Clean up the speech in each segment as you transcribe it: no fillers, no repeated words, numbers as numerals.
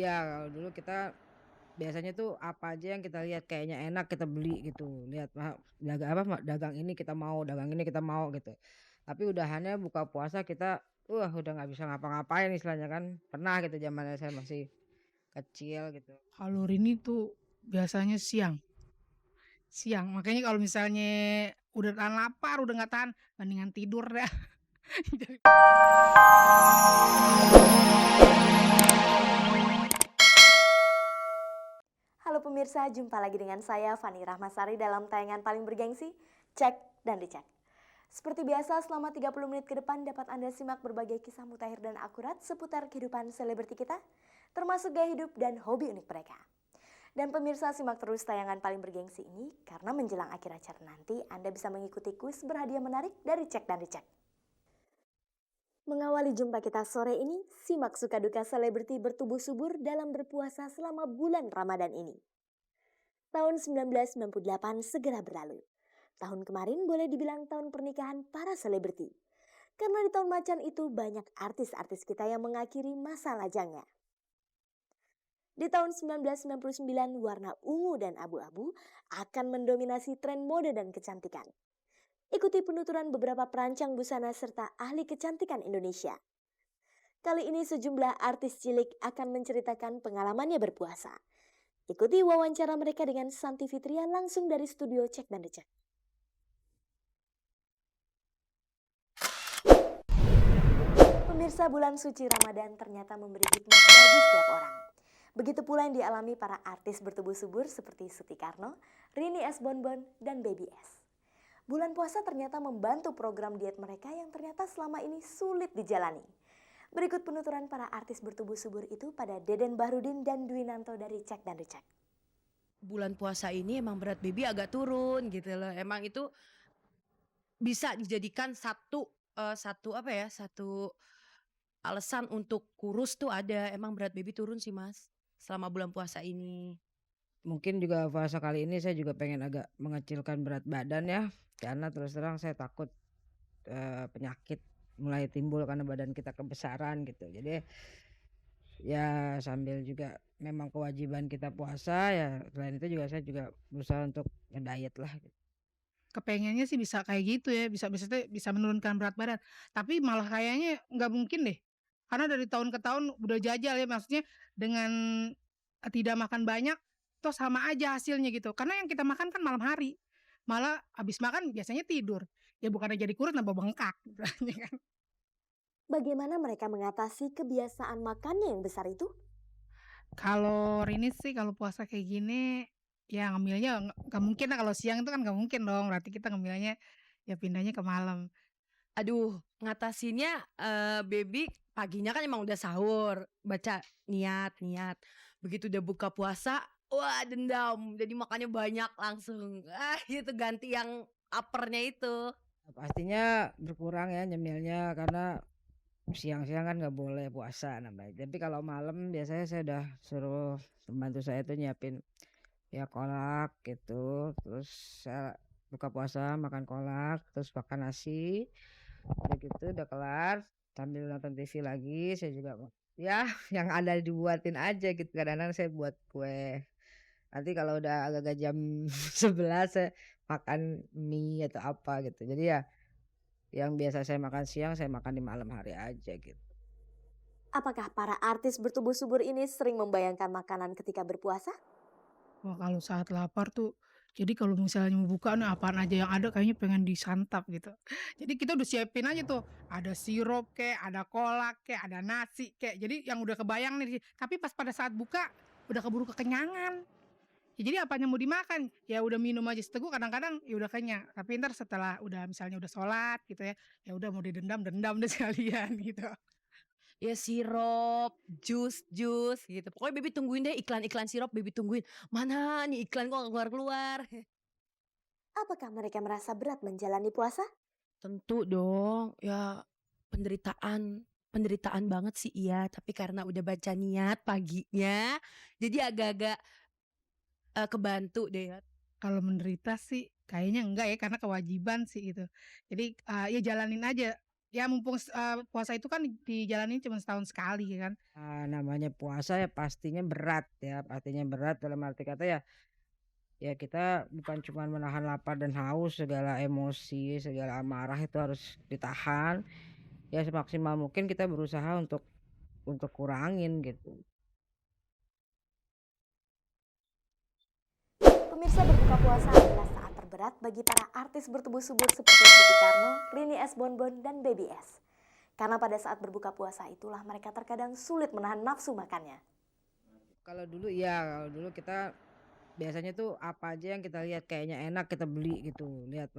Iya, kalau dulu kita biasanya tuh apa aja yang kita lihat kayaknya enak kita beli gitu. Lihat dagang apa, dagang ini kita mau, dagang ini kita mau gitu. Tapi udahannya buka puasa kita, udah nggak bisa ngapa-ngapain istilahnya kan. Pernah gitu zamannya saya masih kecil gitu. Kalau Rini tuh biasanya siang, siang. Makanya kalau misalnya udah tahan lapar, udah nggak tahan, mendingan tidur dah. Halo pemirsa, jumpa lagi dengan saya Fani Rahmasari dalam tayangan paling bergengsi, Cek dan Dicek. Seperti biasa, selama 30 menit ke depan dapat Anda simak berbagai kisah mutakhir dan akurat seputar kehidupan selebriti kita, termasuk gaya hidup dan hobi unik mereka. Dan pemirsa, simak terus tayangan paling bergengsi ini karena menjelang akhir acara nanti Anda bisa mengikuti kuis berhadiah menarik dari Cek dan Dicek. Mengawali jumpa kita sore ini, simak suka duka selebriti bertubuh subur dalam berpuasa selama bulan Ramadan ini. Tahun 1998 segera berlalu. Tahun kemarin boleh dibilang tahun pernikahan para selebriti. Karena di tahun macan itu banyak artis-artis kita yang mengakhiri masa lajangnya. Di tahun 1999 warna ungu dan abu-abu akan mendominasi tren mode dan kecantikan. Ikuti penuturan beberapa perancang busana serta ahli kecantikan Indonesia. Kali ini sejumlah artis cilik akan menceritakan pengalamannya berpuasa. Ikuti wawancara mereka dengan Santi Fitria langsung dari studio Cek dan Dicek. Pemirsa, bulan suci Ramadan ternyata memberi hikmah bagi setiap orang. Begitu pula yang dialami para artis bertubuh subur seperti Suti Karno, Rini S. Bonbon, dan Baby S. Bulan puasa ternyata membantu program diet mereka yang ternyata selama ini sulit dijalani. Berikut penuturan para artis bertubuh subur itu pada Deden Bahrudin dan Dwinanto dari Cek dan Dicek. Bulan puasa ini emang berat baby agak turun gitu loh. Emang itu bisa dijadikan satu alasan untuk kurus tuh ada. Emang berat baby turun sih Mas selama bulan puasa ini. Mungkin juga puasa kali ini saya juga pengen agak mengecilkan berat badan ya. Karena terus terang saya takut penyakit mulai timbul karena badan kita kebesaran gitu. Jadi ya sambil juga memang kewajiban kita puasa ya, selain itu juga saya juga berusaha untuk nge-diet lah gitu. Kepengennya sih bisa kayak gitu ya, bisa menurunkan berat badan. Tapi malah kayaknya nggak mungkin deh. Karena dari tahun ke tahun udah jajal ya, maksudnya dengan tidak makan banyak, toh sama aja hasilnya gitu. Karena yang kita makan kan malam hari. Malah habis makan biasanya tidur. Ya bukannya jadi kurus nambah bengkak gitu ya kan. Bagaimana mereka mengatasi kebiasaan makannya yang besar itu? Kalau Rini sih kalau puasa kayak gini, ya ngemilnya nggak mungkin lah, kalau siang itu kan nggak mungkin dong, berarti kita ngemilnya ya pindahnya ke malam. Aduh, ngatasinnya baby paginya kan emang udah sahur, baca niat. Begitu udah buka puasa, wah dendam. Jadi makannya banyak langsung. Gitu ganti yang apernya itu. Pastinya berkurang ya nyemilnya karena siang-siang kan nggak boleh puasa namanya. Tapi kalau malam biasanya saya udah suruh pembantu saya tuh nyiapin ya kolak gitu. Terus saya buka puasa makan kolak, terus makan nasi. Udah gitu udah kelar sambil nonton TV lagi saya juga ya yang ada dibuatin aja gitu. Kadang-kadang saya buat kue. Nanti kalau udah agak-agak jam 11 saya makan mie atau apa gitu. Jadi ya yang biasa saya makan siang, saya makan di malam hari aja gitu. Apakah para artis bertubuh subur ini sering membayangkan makanan ketika berpuasa? Wah, kalau saat lapar tuh, jadi kalau misalnya mau buka nih apaan aja yang ada kayaknya pengen disantap gitu. Jadi kita udah siapin aja tuh, ada sirup kek, ada kolak kek, ada nasi kek, jadi yang udah kebayang nih, tapi pas pada saat buka, udah keburu kekenyangan. Ya jadi apa yang mau dimakan, ya udah minum aja seteguk kadang-kadang ya udah kenyang, tapi entar setelah udah misalnya udah sholat gitu ya, ya udah mau didendam, dendam deh sekalian gitu. Ya sirup, jus gitu. Pokoknya baby tungguin deh iklan-iklan sirup, baby tungguin. Mana nih iklan kok nggak keluar-keluar. Apakah mereka merasa berat menjalani puasa? Tentu dong, ya penderitaan penderitaan banget sih iya, tapi karena udah baca niat paginya, jadi agak-agak, kebantu deh ya. Kalau menderita sih kayaknya enggak ya, karena kewajiban sih itu. Jadi, ya jalanin aja, Ya mumpung puasa itu kan dijalanin cuma setahun sekali ya kan. Namanya puasa ya pastinya berat dalam arti kata ya kita bukan cuma menahan lapar dan haus, segala emosi, segala amarah itu harus ditahan. Ya semaksimal mungkin kita berusaha untuk kurangin gitu. Pemirsa, berbuka puasa adalah saat terberat bagi para artis bertubuh subur seperti Siti Karno, Rini S. Bonbon, dan Baby S. Karena pada saat berbuka puasa itulah mereka terkadang sulit menahan nafsu makannya. Kalau dulu kita biasanya tuh apa aja yang kita lihat kayaknya enak kita beli gitu. Lihat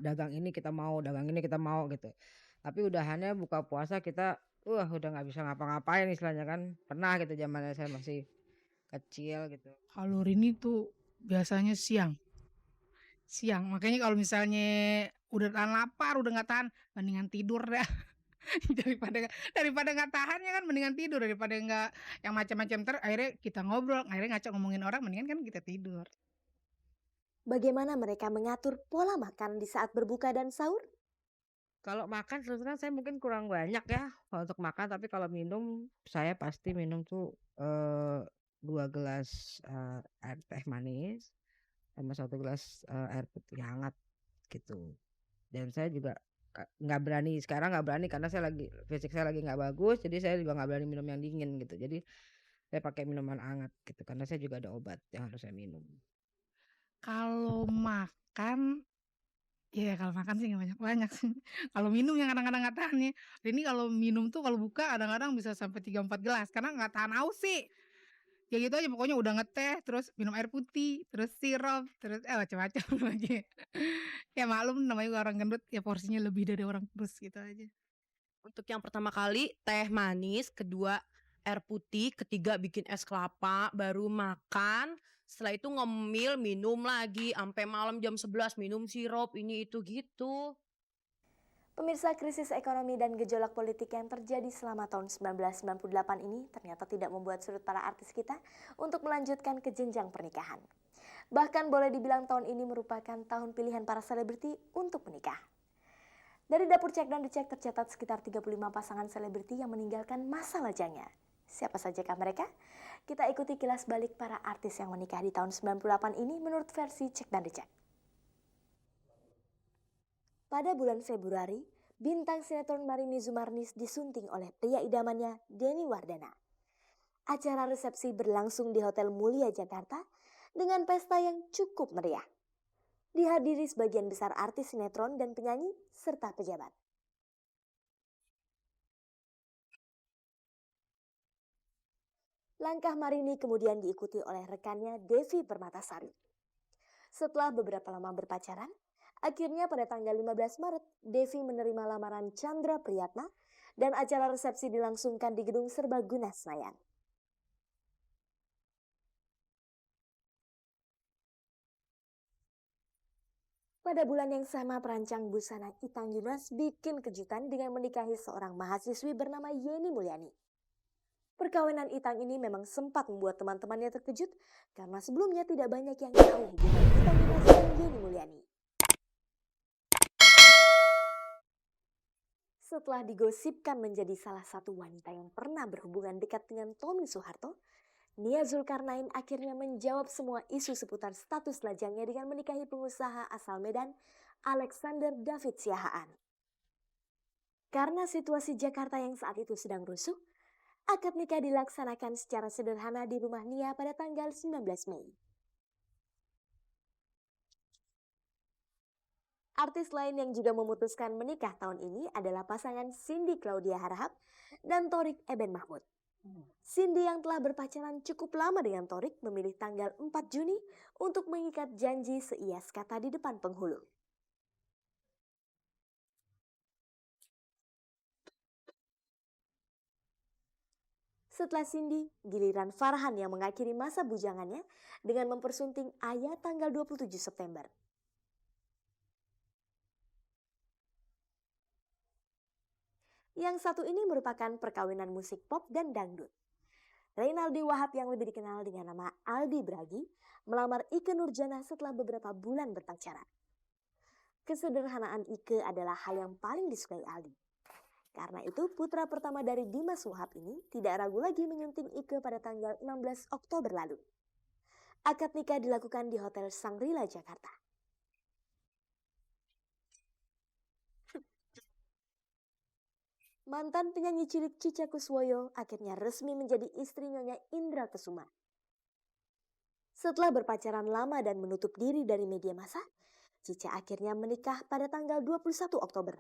dagang ini kita mau, dagang ini kita mau gitu. Tapi udahannya buka puasa kita udah nggak bisa ngapa-ngapain istilahnya kan. Pernah gitu zamannya saya masih kecil gitu. Kalau Rini tuh biasanya siang. Siang, makanya kalau misalnya udah tahan lapar, udah nggak tahan, mendingan tidur dah. Daripada nggak tahan ya kan, mendingan tidur daripada nggak yang macam-macam, akhirnya kita ngobrol, akhirnya ngaco ngomongin orang, mendingan kan kita tidur. Bagaimana mereka mengatur pola makan di saat berbuka dan sahur? Kalau makan terus terang saya mungkin kurang banyak ya kalau untuk makan, tapi kalau minum saya pasti minum tuh 2 gelas air teh manis sama 1 gelas air putih hangat gitu. Dan saya juga nggak berani karena fisik saya lagi nggak bagus, jadi saya juga nggak berani minum yang dingin gitu. Jadi saya pakai minuman hangat gitu karena saya juga ada obat yang harus saya minum. Kalau makan, ya kalau makan sih nggak banyak-banyak sih. Kalau minum yang kadang-kadang nggak tahan nih. Ini kalau minum tuh kalau buka kadang-kadang bisa sampai 3-4 gelas karena nggak tahan haus sih. Ya gitu aja pokoknya udah ngeteh, terus minum air putih, terus sirup, terus macam-macam lagi. Ya maklum namanya juga orang gendut ya porsinya lebih dari orang kurus gitu aja. Untuk yang pertama kali teh manis, kedua air putih, ketiga bikin es kelapa, baru makan. Setelah itu ngemil, minum lagi, sampai malam jam 11 minum sirup, ini itu gitu. Pemirsa, krisis ekonomi dan gejolak politik yang terjadi selama tahun 1998 ini ternyata tidak membuat surut para artis kita untuk melanjutkan ke jenjang pernikahan. Bahkan boleh dibilang tahun ini merupakan tahun pilihan para selebriti untuk menikah. Dari dapur cek dan dicek tercatat sekitar 35 pasangan selebriti yang meninggalkan masa lajangnya. Siapa sajakah mereka? Kita ikuti kilas balik para artis yang menikah di tahun 98 ini menurut versi cek dan dicek. Pada bulan Februari, bintang sinetron Marini Zumarnis disunting oleh pria idamannya Denny Wardana. Acara resepsi berlangsung di Hotel Mulia Jakarta dengan pesta yang cukup meriah. Dihadiri sebagian besar artis sinetron dan penyanyi serta pejabat. Langkah Marini kemudian diikuti oleh rekannya Devi Permatasari. Setelah beberapa lama berpacaran, akhirnya pada tanggal 15 Maret, Devi menerima lamaran Chandra Priyatna dan acara resepsi dilangsungkan di Gedung Serbaguna Senayan. Pada bulan yang sama, perancang busana Itang Yunas bikin kejutan dengan menikahi seorang mahasiswi bernama Yeni Mulyani. Perkawinan Itang ini memang sempat membuat teman-temannya terkejut karena sebelumnya tidak banyak yang tahu hubungan Itang Yunas dan Yeni Mulyani. Setelah digosipkan menjadi salah satu wanita yang pernah berhubungan dekat dengan Tommy Soeharto, Nia Zulkarnain akhirnya menjawab semua isu seputar status lajangnya dengan menikahi pengusaha asal Medan, Alexander David Siahaan. Karena situasi Jakarta yang saat itu sedang rusuh, akad nikah dilaksanakan secara sederhana di rumah Nia pada tanggal 19 Mei. Artis lain yang juga memutuskan menikah tahun ini adalah pasangan Cindy Claudia Harahap dan Thorik Eben Mahmud. Cindy yang telah berpacaran cukup lama dengan Thorik memilih tanggal 4 Juni untuk mengikat janji seias kata di depan penghulu. Setelah Cindy, giliran Farhan yang mengakhiri masa bujangannya dengan mempersunting Aya tanggal 27 September. Yang satu ini merupakan perkawinan musik pop dan dangdut. Reynaldi Wahab yang lebih dikenal dengan nama Aldi Bragi melamar Ikke Nurjana setelah beberapa bulan berpacaran. Kesederhanaan Ike adalah hal yang paling disukai Aldi. Karena itu putra pertama dari Dimas Wahab ini tidak ragu lagi menyunting Ike pada tanggal 16 Oktober lalu. Akad nikah dilakukan di Hotel Shangri-La Jakarta. Mantan penyanyi cilik Cica Kuswoyo akhirnya resmi menjadi istri Nyonya Indra Kesuma. Setelah berpacaran lama dan menutup diri dari media massa, Cica akhirnya menikah pada tanggal 21 Oktober.